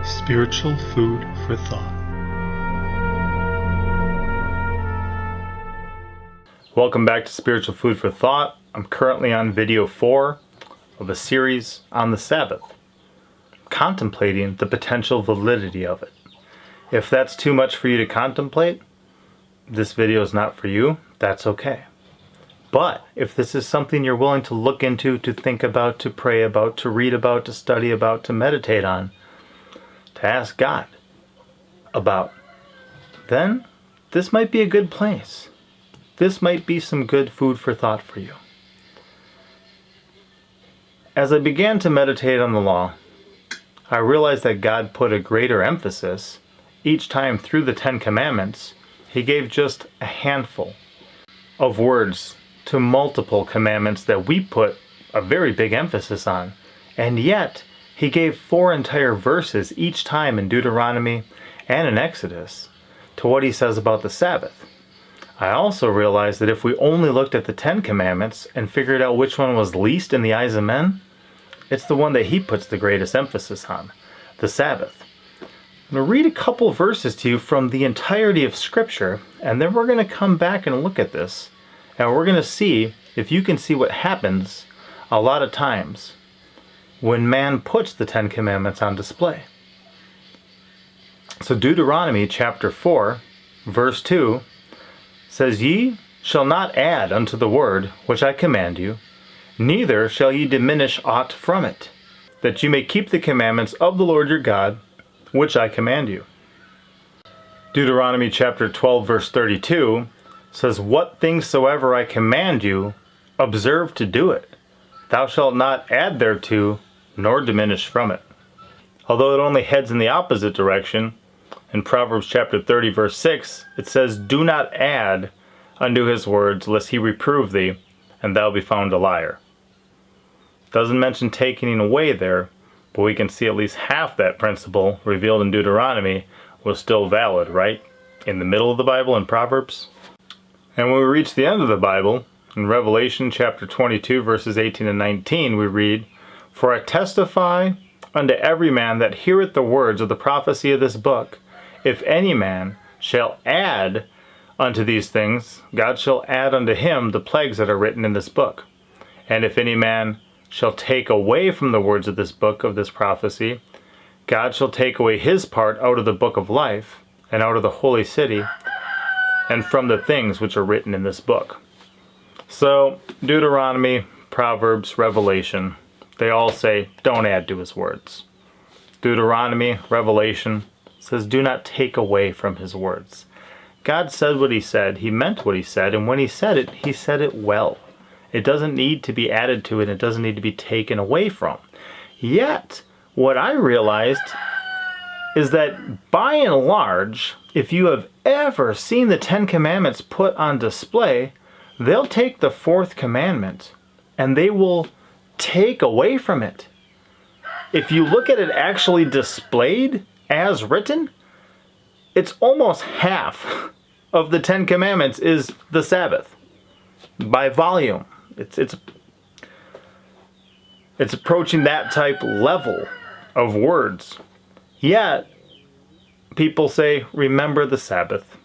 Spiritual food for thought. Welcome back to Spiritual Food for Thought. I'm currently on video 4 of a series on the Sabbath, contemplating the potential validity of it. If that's too much for you to contemplate, this video is not for you. That's okay. But if this is something you're willing to look into, to think about, to pray about, to read about, to study about, to meditate on, to ask God about, then this might be a good place. This might be some good food for thought for you. As I began to meditate on the law, I realized that God put a greater emphasis each time through the 10 Commandments. He gave just a handful of words to multiple commandments that we put a very big emphasis on. And yet, he gave 4 entire verses each time in Deuteronomy and in Exodus to what he says about the Sabbath. I also realized that if we only looked at the 10 Commandments and figured out which one was least in the eyes of men, it's the one that he puts the greatest emphasis on, the Sabbath. I'm going to read a couple verses to you from the entirety of Scripture, and then we're going to come back and look at this, and we're going to see if you can see what happens a lot of times when man puts the 10 Commandments on display. So Deuteronomy chapter 4, verse 2 says, "Ye shall not add unto the word which I command you, neither shall ye diminish aught from it, that ye may keep the commandments of the Lord your God, which I command you." Deuteronomy chapter 12, verse 32 says, "What things soever I command you, observe to do it. Thou shalt not add thereto, nor diminish from it." Although it only heads in the opposite direction, in Proverbs chapter 30, verse 6, it says, "Do not add unto his words, lest he reprove thee, and thou be found a liar." Doesn't mention taking away there, but we can see at least half that principle revealed in Deuteronomy was still valid, right? In the middle of the Bible in Proverbs. And when we reach the end of the Bible, in Revelation chapter 22, verses 18 and 19, we read, "For I testify unto every man that heareth the words of the prophecy of this book, if any man shall add unto these things, God shall add unto him the plagues that are written in this book. And if any man shall take away from the words of this book of this prophecy, God shall take away his part out of the book of life, and out of the holy city, and from the things which are written in this book." So, Deuteronomy, Proverbs, Revelation, they all say, don't add to his words. Deuteronomy, Revelation, says, do not take away from his words. God said what he said, he meant what he said, and when he said it well. It doesn't need to be added to it, it doesn't need to be taken away from. Yet, what I realized is that by and large, if you have ever seen the 10 Commandments put on display, they'll take the 4th commandment and they will take away from it. If you look at it actually displayed as written, it's almost half of the 10 Commandments is the Sabbath. By volume. It's approaching that type level of words. Yet, people say, remember the Sabbath.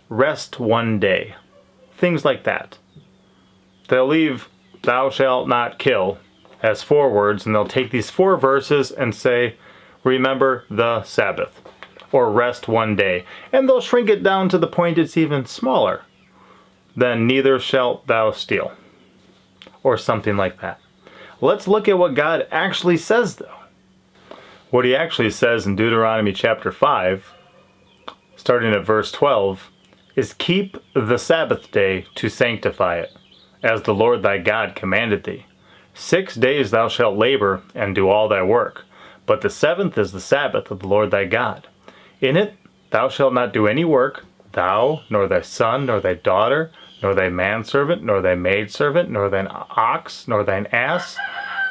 Rest one day. Things like that. They'll leave thou shalt not kill as 4 words, and they'll take these 4 verses and say, remember the Sabbath. Or rest one day. And they'll shrink it down to the point it's even smaller than neither shalt thou steal. Or something like that. Let's look at what God actually says, though. What he actually says in Deuteronomy chapter 5, starting at verse 12, is keep the Sabbath day to sanctify it, as the Lord thy God commanded thee. 6 days thou shalt labor and do all thy work, but the 7th is the Sabbath of the Lord thy God. In it thou shalt not do any work, thou, nor thy son, nor thy daughter, nor thy manservant, nor thy maidservant, nor thine ox, nor thine ass,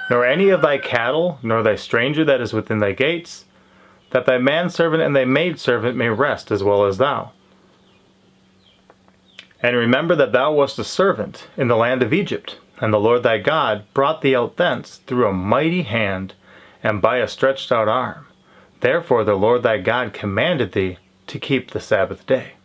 nor any of thy cattle, nor thy stranger that is within thy gates, that thy manservant and thy maidservant may rest as well as thou. And remember that thou wast a servant in the land of Egypt, and the Lord thy God brought thee out thence through a mighty hand and by a stretched out arm. Therefore the Lord thy God commanded thee to keep the Sabbath day.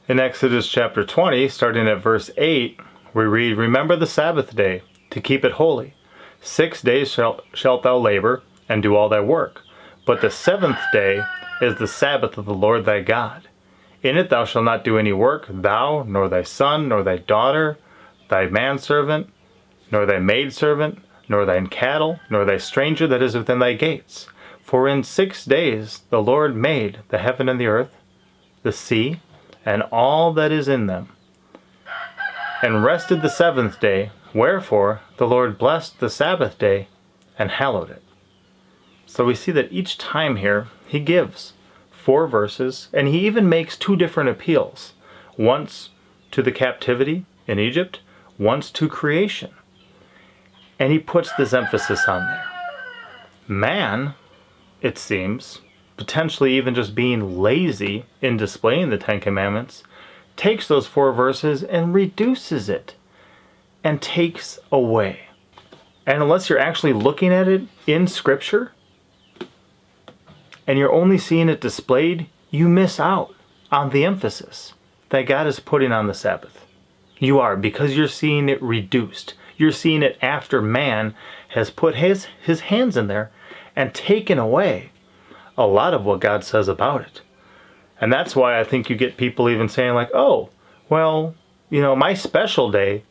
In Exodus chapter 20, starting at verse 8, we read, Remember the Sabbath day, to keep it holy. 6 days shalt thou labor, and do all thy work. But the seventh day is the Sabbath of the Lord thy God. In it thou shalt not do any work, thou, nor thy son, nor thy daughter, thy manservant, nor thy maidservant, nor thine cattle, nor thy stranger that is within thy gates. For in 6 days the Lord made the heaven and the earth, the sea, and all that is in them, and rested the seventh day. Wherefore the Lord blessed the Sabbath day and hallowed it. So we see that each time here he gives 4 verses, and he even makes 2 different appeals. Once to the captivity in Egypt, once to creation. And he puts this emphasis on there. Man, it seems, potentially even just being lazy in displaying the 10 Commandments, takes those 4 verses and reduces it and takes away. And unless you're actually looking at it in Scripture and you're only seeing it displayed, you miss out on the emphasis that God is putting on the Sabbath. You are, because you're seeing it reduced. You're seeing it after man has put his hands in there and taken away a lot of what God says about it. And that's why I think you get people even saying like, oh, well, my special day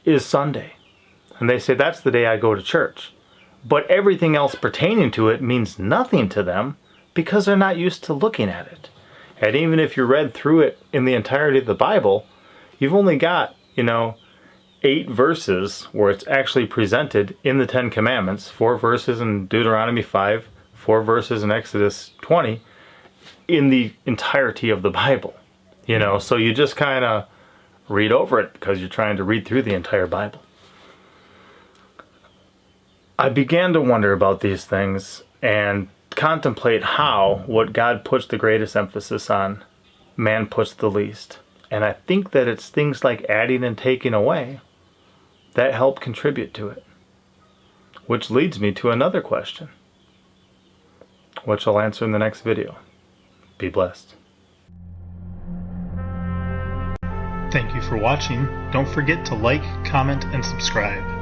is Sunday. And they say that's the day I go to church. But everything else pertaining to it means nothing to them because they're not used to looking at it. And even if you read through it in the entirety of the Bible, you've only got, 8 verses where it's actually presented in the 10 Commandments, 4 verses in Deuteronomy 5, 4 verses in Exodus 20, in the entirety of the Bible. So you just kind of read over it because you're trying to read through the entire Bible. I began to wonder about these things and contemplate how what God puts the greatest emphasis on, man puts the least. And I think that it's things like adding and taking away that help contribute to it. Which leads me to another question, which I'll answer in the next video. Be blessed. Thank you for watching. Don't forget to like, comment, and subscribe.